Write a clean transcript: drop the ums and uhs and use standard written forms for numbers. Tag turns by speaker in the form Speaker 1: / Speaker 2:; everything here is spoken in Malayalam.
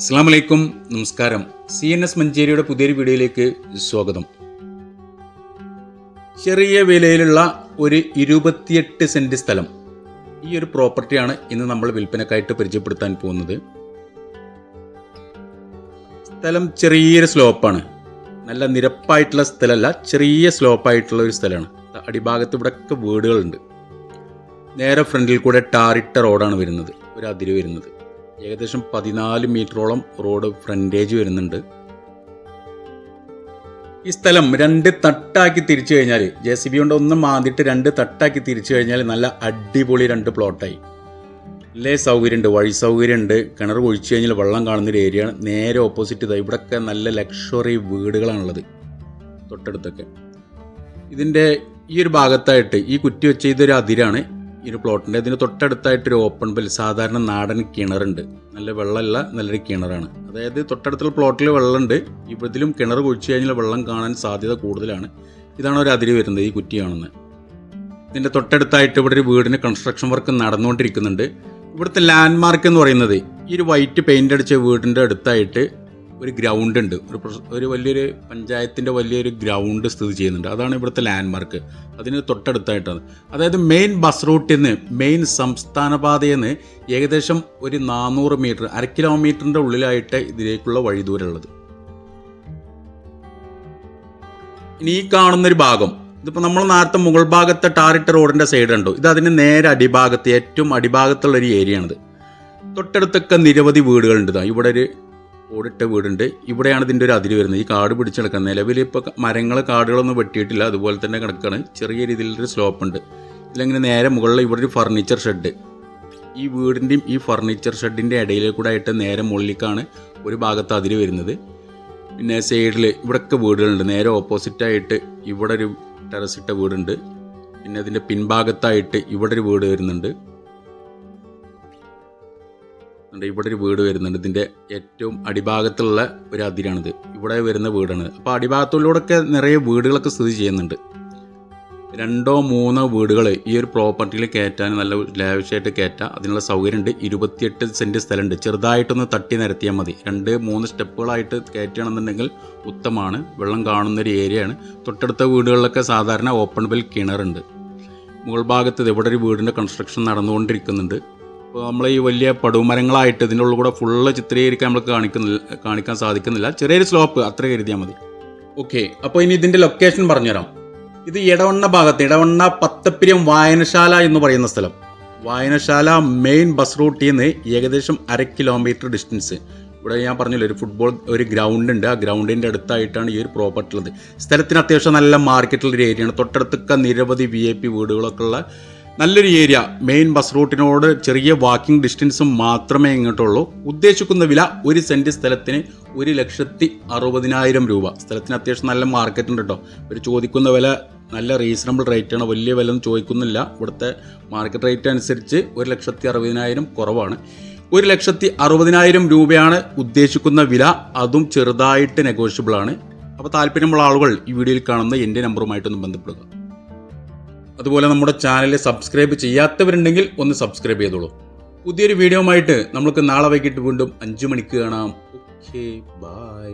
Speaker 1: അസ്സലാമു അലൈക്കും, നമസ്കാരം. CNS മഞ്ചേരിയുടെ പുതിയൊരു വീഡിയോയിലേക്ക് സ്വാഗതം. ചെറിയ വിലയിലുള്ള ഒരു 28 സെൻറ്റ് സ്ഥലം, ഈ ഒരു പ്രോപ്പർട്ടിയാണ് ഇന്ന് നമ്മൾ വിൽപ്പനക്കായിട്ട് പരിചയപ്പെടുത്താൻ പോകുന്നത്. സ്ഥലം ചെറിയൊരു സ്ലോപ്പാണ്, നല്ല നിരപ്പായിട്ടുള്ള സ്ഥലമല്ല, ചെറിയ സ്ലോപ്പായിട്ടുള്ള ഒരു സ്ഥലമാണ്. അടിഭാഗത്ത് ഇവിടെയൊക്കെ വീടുകളുണ്ട്. നേരെ ഫ്രണ്ടിൽ കൂടെ ടാറിട്ട റോഡാണ് വരുന്നത്, ഒരു അതിര് വരുന്നത്. ഏകദേശം 14 മീറ്ററോളം റോഡ് ഫ്രണ്ടേജ് വരുന്നുണ്ട്. ഈ സ്ഥലം 2 തട്ടാക്കി തിരിച്ചു കഴിഞ്ഞാൽ, JCB കൊണ്ട് ഒന്ന് മാന്തിയിട്ട് 2 തട്ടാക്കി തിരിച്ചു കഴിഞ്ഞാൽ നല്ല അടിപൊളി 2 പ്ലോട്ടായി. നല്ല സൗകര്യമുണ്ട്, വഴി സൗകര്യമുണ്ട്, കിണർ ഒഴിച്ചു കഴിഞ്ഞാൽ വെള്ളം കാണുന്നൊരു ഏരിയ. നേരെ ഓപ്പോസിറ്റ് ഇതാ, ഇവിടെയൊക്കെ നല്ല ലക്ഷറി വീടുകളാണുള്ളത് തൊട്ടടുത്തൊക്കെ. ഇതിൻ്റെ ഈ ഒരു ഭാഗത്തായിട്ട് ഈ കുറ്റി വെച്ച ഇതൊരു അതിരാണ് ഈ ഒരു പ്ലോട്ടിൻ്റെ. ഇതിന് തൊട്ടടുത്തായിട്ടൊരു ഓപ്പൺ വെൽ, സാധാരണ നാടൻ കിണറുണ്ട്. നല്ല വെള്ളമുള്ള നല്ലൊരു കിണറാണ്. അതായത് തൊട്ടടുത്തുള്ള പ്ലോട്ടിൽ വെള്ളമുണ്ട്, ഇതിലും കിണർ കുഴിച്ചു കഴിഞ്ഞാൽ വെള്ളം കാണാൻ സാധ്യത കൂടുതലാണ്. ഇതാണ് ഒരു അതിര് വരുന്നത്, ഈ കുറ്റി കാണുന്നത്. ഇതിൻ്റെ തൊട്ടടുത്തായിട്ട് ഇവിടെ ഒരു വീടിന് കൺസ്ട്രക്ഷൻ വർക്ക് നടന്നുകൊണ്ടിരിക്കുന്നുണ്ട്. ഇവിടുത്തെ ലാൻഡ് മാർക്ക് എന്ന് പറയുന്നത് ഈ ഒരു വൈറ്റ് പെയിൻ്റ് അടിച്ച വീടിൻ്റെ അടുത്തായിട്ട് ഒരു ഗ്രൗണ്ട് ഉണ്ട്. ഒരു വലിയൊരു പഞ്ചായത്തിൻ്റെ വലിയൊരു ഗ്രൗണ്ട് സ്ഥിതി ചെയ്യുന്നുണ്ട്. അതാണ് ഇവിടുത്തെ ലാൻഡ് മാർക്ക്. അതിന് തൊട്ടടുത്തായിട്ടാണ്. അതായത് മെയിൻ ബസ് റൂട്ടിൽ നിന്ന്, മെയിൻ സംസ്ഥാന പാതയിൽ നിന്ന് ഏകദേശം ഒരു 400 മീറ്റർ, 1/2 കിലോമീറ്ററിൻ്റെ ഉള്ളിലായിട്ട് ഇതിലേക്കുള്ള വഴി ദൂരമുള്ളത്. ഇനി ഈ കാണുന്നൊരു ഭാഗം, ഇതിപ്പോൾ നമ്മൾ നേരത്തെ മുകൾ ഭാഗത്തെ ടാറിട്ട റോഡിൻ്റെ സൈഡ് ഉണ്ടോ, ഇത് അതിന് നേരെ അടിഭാഗത്ത്, ഏറ്റവും അടിഭാഗത്തുള്ളൊരു ഏരിയയാണിത്. തൊട്ടടുത്തൊക്കെ നിരവധി വീടുകളുണ്ട്. ഇവിടെ ഒരു ഓടിട്ട വീടുണ്ട്. ഇവിടെയാണ് ഇതിൻ്റെ ഒരു അതിര് വരുന്നത്. ഈ കാട് പിടിച്ച് കിടക്കുന്നത്. നിലവിൽ ഇപ്പോൾ കാടുകളൊന്നും വെട്ടിയിട്ടില്ല, അതുപോലെ തന്നെ കിടക്കുകയാണ്. ചെറിയ രീതിയിലൊരു സ്ലോപ്പ് ഉണ്ട്. ഇതിലങ്ങനെ നേരെ മുകളിൽ ഇവിടെ ഒരു ഫർണിച്ചർ ഷെഡ്, ഈ വീടിൻ്റെയും ഈ ഫർണിച്ചർ ഷെഡിൻ്റെ ഇടയിലെ കൂടെ ആയിട്ട് നേരെ മുകളിലേക്കാണ് ഒരു ഭാഗത്ത് അതിര് വരുന്നത്. പിന്നെ സൈഡിൽ ഇവിടെയൊക്കെ വീടുകളുണ്ട്. നേരെ ഓപ്പോസിറ്റായിട്ട് ഇവിടെ ഒരു ടെറസിട്ട വീടുണ്ട്. പിന്നെ അതിൻ്റെ പിൻഭാഗത്തായിട്ട് ഇവിടെ ഒരു വീട് വരുന്നുണ്ട്. ഇവിടെ ഒരു വീട് വരുന്നുണ്ട്. ഇതിൻ്റെ ഏറ്റവും അടിഭാഗത്തുള്ള ഒരു അതിരാണിത്. ഇവിടെ വരുന്ന വീടാണ്. അപ്പോൾ അടിഭാഗത്തുള്ളൂടെയൊക്കെ നിറയെ വീടുകളൊക്കെ സ്ഥിതി ചെയ്യുന്നുണ്ട്. 2-3 വീടുകൾ ഈ ഒരു പ്രോപ്പർട്ടിയിൽ കയറ്റാൻ നല്ല ലാവിഷായിട്ട് കയറ്റാം. അതിനുള്ള സൗകര്യമുണ്ട്. 28 സെൻറ്റ് സ്ഥലമുണ്ട്. ചെറുതായിട്ടൊന്ന് തട്ടി നിരത്തിയാൽ മതി. 2-3 സ്റ്റെപ്പുകളായിട്ട് കയറ്റുകയാണെന്നുണ്ടെങ്കിൽ ഉത്തമമാണ്. വെള്ളം കാണുന്നൊരു ഏരിയയാണ്. തൊട്ടടുത്ത വീടുകളിലൊക്കെ സാധാരണ ഓപ്പൺ വെൽ കിണറുണ്ട്. മുകൾ ഭാഗത്ത് ഇവിടെ ഒരു വീടിൻ്റെ കൺസ്ട്രക്ഷൻ നടന്നുകൊണ്ടിരിക്കുന്നുണ്ട്. ഇപ്പോൾ നമ്മൾ ഈ വലിയ പടുമരങ്ങളായിട്ട് ഇതിൻ്റെ ഉള്ളിൽ കൂടെ ഫുള്ള് ചിത്രീകരിക്കാൻ നമുക്ക് കാണിക്കാൻ സാധിക്കുന്നില്ല. ചെറിയൊരു സ്ലോപ്പ് അത്ര കരുതിയാൽ മതി. ഓക്കെ, അപ്പോൾ ഇനി ഇതിൻ്റെ ലൊക്കേഷൻ പറഞ്ഞുതരാം. ഇത് ഇടവണ്ണ ഭാഗത്ത്, ഇടവണ്ണ പത്തപ്പിരിയം വായനശാല എന്ന് പറയുന്ന സ്ഥലം. വായനശാല മെയിൻ ബസ് റൂട്ടിൽ നിന്ന് ഏകദേശം 1/2 കിലോമീറ്റർ ഡിസ്റ്റൻസ്. ഇവിടെ ഞാൻ പറഞ്ഞില്ല, ഒരു ഗ്രൗണ്ട് ഉണ്ട്. ആ ഗ്രൗണ്ടിൻ്റെ അടുത്തായിട്ടാണ് ഈ ഒരു പ്രോപ്പർട്ടി ഉള്ളത്. സ്ഥലത്തിന് അത്യാവശ്യം നല്ല മാർക്കറ്റുള്ളൊരു ഏരിയയാണ്. തൊട്ടടുത്തൊക്കെ നിരവധി VIP വീടുകളൊക്കെ ഉള്ള നല്ലൊരു ഏരിയ. മെയിൻ ബസ് റൂട്ടിനോട് ചെറിയ വാക്കിംഗ് ഡിസ്റ്റൻസും മാത്രമേ ഇങ്ങോട്ടുള്ളൂ. ഉദ്ദേശിക്കുന്ന വില 1 സെൻറ്റ് സ്ഥലത്തിന് 1,60,000 രൂപ. സ്ഥലത്തിന് അത്യാവശ്യം നല്ല മാർക്കറ്റ് ഉണ്ട് കേട്ടോ. ഒരു ചോദിക്കുന്ന വില നല്ല റീസണബിൾ റേറ്റാണ്. വലിയ വില ഒന്നും ചോദിക്കുന്നില്ല. ഇവിടുത്തെ മാർക്കറ്റ് റേറ്റ് അനുസരിച്ച് 1,60,000 കുറവാണ്. 1,60,000 രൂപയാണ് ഉദ്ദേശിക്കുന്ന വില. അതും ചെറുതായിട്ട് നെഗോഷ്യബിൾ ആണ്. അപ്പോൾ താല്പര്യമുള്ള ആളുകൾ ഈ വീഡിയോയിൽ കാണുന്ന എൻ്റെ നമ്പറുമായിട്ടൊന്ന് ബന്ധപ്പെടുക. അതുപോലെ നമ്മുടെ ചാനൽ സബ്സ്ക്രൈബ് ചെയ്യാത്തവരുണ്ടെങ്കിൽ ഒന്ന് സബ്സ്ക്രൈബ് ചെയ്തോളൂ. പുതിയൊരു വീഡിയോ ആയിട്ട് നമുക്ക് നാളെ വൈകിട്ട് വീണ്ടും 5 മണിക്ക് കാണാം. Okay, by.